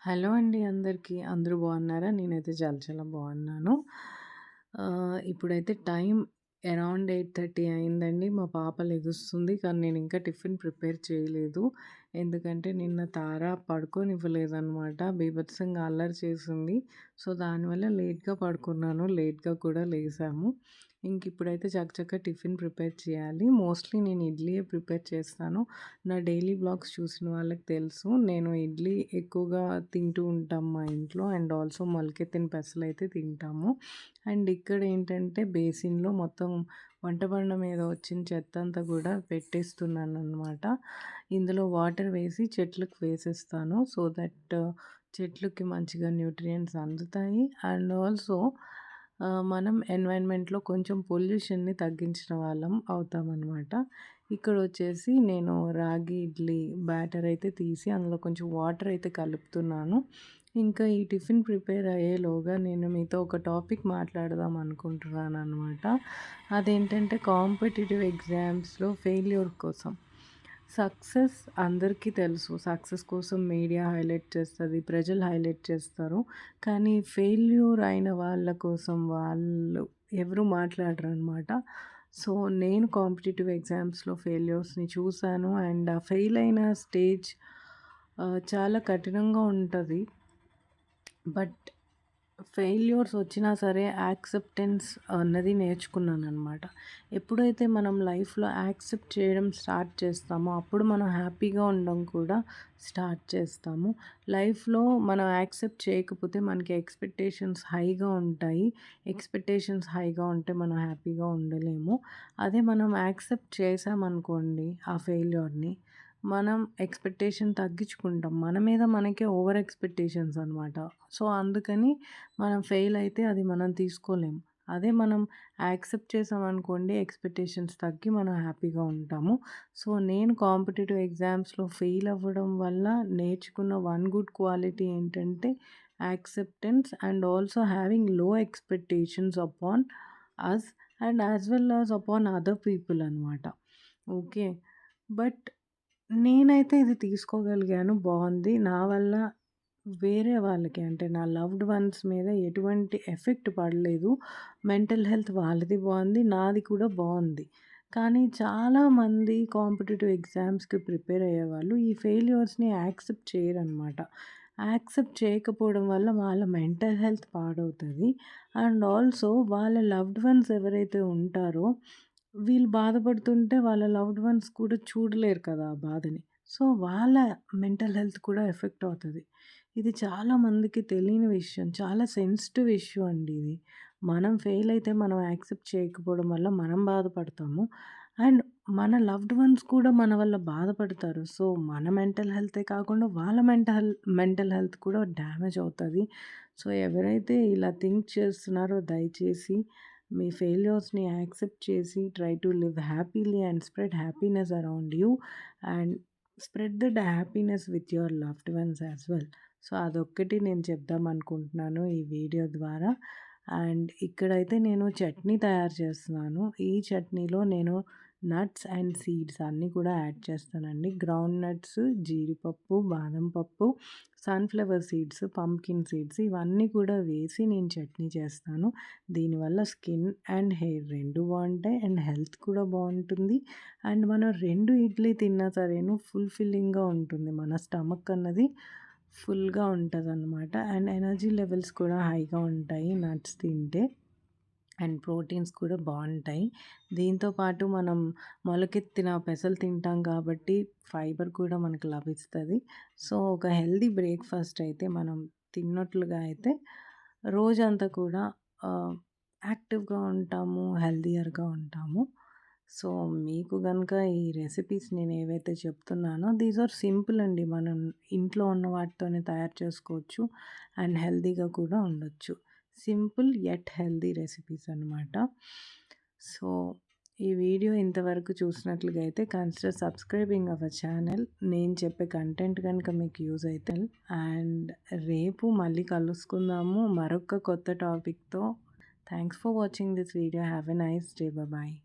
Hello అండి అందరికీ. అందరూ బాగున్నారా? నేనైతే చాలా చాలా బాగున్నాను. ఇప్పుడైతే టైం అరౌండ్ 8:30 అయిందండి. మా పాప లెగుస్తుంది. కానీ నేనింకా టిఫిన్ ప్రిపేర్ చేయలేదు. ఎందుకంటే నిన్న తార పడుకోనివ్వలేదనమాట. బీభత్సంగా అల్లరి చేసింది. సో, దానివల్ల లేట్‌గా పడుకున్నాను. లేట్‌గా కూడా లేసాము. ఇంకిప్పుడైతే చకచకా టిఫిన్ ప్రిపేర్ చేయాలి. మోస్ట్‌లీ నేను ఇడ్లీయే ప్రిపేర్ చేస్తాను. నా డైలీ వ్లాగ్స్ చూసిన వాళ్ళకి తెలుసు. నేను ఇడ్లీ ఎక్కువగా తింటూ ఉంటాం మా ఇంట్లో. అండ్ ఆల్సో మొలకెత్తిన పెసలైతే తింటాము. అండ్ ఇక్కడేంటంటే బేసిన్‌లో మొత్తం వంట బండ మీద వచ్చిన చెత్తంతా కూడా పెట్టేస్తున్నాననమాట. ఇందులో వాటర్ వేసి చెట్లకు వేసేస్తాను. సో దట్ చెట్లకి మంచిగా న్యూట్రియంట్స్ అందుతాయి. అండ్ ఆల్సో మనం ఎన్వైర్న్మెంట్‌లో కొంచెం పొల్యూషన్‌ని తగ్గించిన వాళ్ళం అవుతామనమాట. ఇక్కడొచ్చేసి నేను రాగి ఇడ్లీ బ్యాటర్ అయితే తీసి అందులో కొంచెం వాటర్ అయితే కలుపుతున్నాను. ఇంకా ఈ టిఫిన్ ప్రిపేర్ అయ్యేలోగా నేను మీతో ఒక టాపిక్ మాట్లాడదాం అనుకుంటున్నాననమాట. అదేంటంటే కాంపిటీటివ్ ఎగ్జామ్స్‌లో ఫెయిల్యూర్ కోసం. సక్సెస్ అందరికీ తెలుసు. సక్సెస్ కోసం మీడియా హైలైట్ చేస్తది. ప్రజలు హైలైట్ చేస్తారు. కానీ ఫెయిల్యూర్ అయిన వాళ్ళ కోసం వాళ్ళు ఎవరు మాట్లాడరనమాట. సో, నేను కాంపిటీటివ్ ఎగ్జామ్స్‌లో ఫెయిల్యూర్స్‌ని చూసాను. అండ్ ఆ ఫెయిల్ అయిన స్టేజ్ చాలా కఠినంగా ఉంటది. బట్ ఫెయిల్యూర్స్ వచ్చినా సరే యాక్సెప్టెన్స్ అన్నది నేర్చుకున్నాననమాట. ఎప్పుడైతే మనం లైఫ్‌లో యాక్సెప్ట్ చేయడం స్టార్ట్ చేస్తామో, అప్పుడు మనం హ్యాపీగా ఉండడం కూడా స్టార్ట్ చేస్తాము. లైఫ్‌లో మనం యాక్సెప్ట్ చేయకపోతే మనకి ఎక్స్‌పెక్టేషన్స్ హైగా ఉంటాయి. ఎక్స్‌పెక్టేషన్స్ హైగా ఉంటే మనం హ్యాపీగా ఉండలేము. అదే మనం యాక్సెప్ట్ చేశామనుకోండి ఆ ఫెయిల్యూర్‌ని, మనం ఎక్స్‌పెక్టేషన్ తగ్గించుకుంటాం. మన మీద మనకే ఓవర్ ఎక్స్‌పెక్టేషన్స్ అనమాట. సో, అందుకని మనం ఫెయిల్ అయితే అది మనం తీసుకోలేం. అదే మనం యాక్సెప్ట్ చేసామనుకోండి ఎక్స్‌పెక్టేషన్స్ తగ్గి మనం హ్యాపీగా ఉంటాము. సో, నేను కాంపిటీటివ్ ఎగ్జామ్స్‌లో ఫెయిల్ అవ్వడం వల్ల నేర్చుకున్న వన్ గుడ్ క్వాలిటీ ఏంటంటే acceptance and also having low expectations upon us and as well as upon other people అనమాట. ఓకే. బట్ నేనైతే ఇది తీసుకోగలిగాను. బావుంది. నా వల్ల వేరే వాళ్ళకి అంటే నా లవ్డ్ వన్స్ మీద ఎటువంటి ఎఫెక్ట్ పడలేదు. మెంటల్ హెల్త్ వాళ్ళది బావుంది. నాది కూడా బావుంది. కానీ చాలామంది కాంపిటీటివ్ ఎగ్జామ్స్‌కి ప్రిపేర్ అయ్యేవాళ్ళు ఈ ఫెయిల్యూర్స్‌ని యాక్సెప్ట్ చేయరనమాట. యాక్సెప్ట్ చేయకపోవడం వల్ల వాళ్ళ మెంటల్ హెల్త్ పాడవుతది. అండ్ ఆల్సో వాళ్ళ లవ్డ్ వన్స్ ఎవరైతే ఉంటారో వీళ్ళు బాధపడుతుంటే వాళ్ళ లవ్డ్ వన్స్ కూడా చూడలేరు కదా ఆ బాధని. సో, వాళ్ళ మెంటల్ హెల్త్ కూడా ఎఫెక్ట్ అవుతది. ఇది చాలా మందికి తెలియని విషయం. చాలా సెన్సిటివ్ ఇష్యూ అండి ఇది. మనం ఫెయిల్ అయితే మనం యాక్సెప్ట్ చేయకపోవడం వల్ల మనం బాధపడతాము. అండ్ మన లవ్డ్ వన్స్ కూడా మన వల్ల బాధపడతారు. సో, మన మెంటల్ హెల్తే కాకుండా వాళ్ళ మెంటల్ హెల్త్ కూడా డ్యామేజ్ అవుతది. సో, ఎవరైతే ఇలా థింక్ చేస్తున్నారో దయచేసి మీ ఫెయిల్యూర్స్‌ని యాక్సెప్ట్ చేసి try to live happily and spread happiness around you and spread that happiness with your loved ones as well. So, అదొక్కటి నేను చెప్దామనుకుంటున్నాను ఈ వీడియో ద్వారా. అండ్ ఇక్కడైతే నేను చట్నీ తయారు చేస్తున్నాను. ఈ చట్నీలో నేను నట్స్ అండ్ సీడ్స్ అన్నీ కూడా యాడ్ చేస్తానండి. గ్రౌండ్ నట్స్, జీడిపప్పు, బాదం పప్పు, సన్‌ఫ్లవర్ సీడ్స్, పంప్కిన్ సీడ్స్ ఇవన్నీ కూడా వేసి నేను చట్నీ చేస్తాను. దీనివల్ల స్కిన్ అండ్ హెయిర్ 2 బావుంటాయి. అండ్ హెల్త్ కూడా బావుంటుంది. అండ్ మనం 2 ఇడ్లీ తిన్నా సరేను ఫుల్‌ఫిల్లింగ్‌గా ఉంటుంది. మన స్టమక్ అన్నది ఫుల్‌గా ఉంటదనమాట. అండ్ ఎనర్జీ లెవెల్స్ కూడా హైగా ఉంటాయి నట్స్ తింటే. అండ్ ప్రోటీన్స్ కూడా బావుంటాయి. దీంతో పాటు మనం మొలకెత్తిన పెసలు తింటాం కాబట్టి ఫైబర్ కూడా మనకు లభిస్తది. సో, ఒక హెల్తీ బ్రేక్‌ఫాస్ట్ అయితే మనం తిన్నట్లుగా అయితే రోజంతా కూడా ఆహ్, యాక్టివ్‌గా ఉంటాము. హెల్తీయర్‌గా ఉంటాము. సో, మీకు గనుక ఈ రెసిపీస్ నేనేవైతే చెప్తున్నానో దీస్ ఆర్ సింపుల్ అండి. మనం ఇంట్లో ఉన్న వాటితోనే తయారు చేసుకోవచ్చు. అండ్ హెల్తీగా కూడా ఉండొచ్చు. సింపుల్ యట్ హెల్తీ రెసిపీస్ అనమాట. సో, ఈ వీడియో ఇంతవరకు చూసినట్లుగా అయితే కన్సిడర్ సబ్స్క్రైబింగ్ అవర్ ఛానల్. నేను చెప్పే కంటెంట్ కనుక మీకు యూజ్ అయితే అండ్ రేపు మళ్ళీ కలుసుకుందాము మరొక కొత్త టాపిక్‌తో. Thanks for watching this video. Have a nice day. Bye.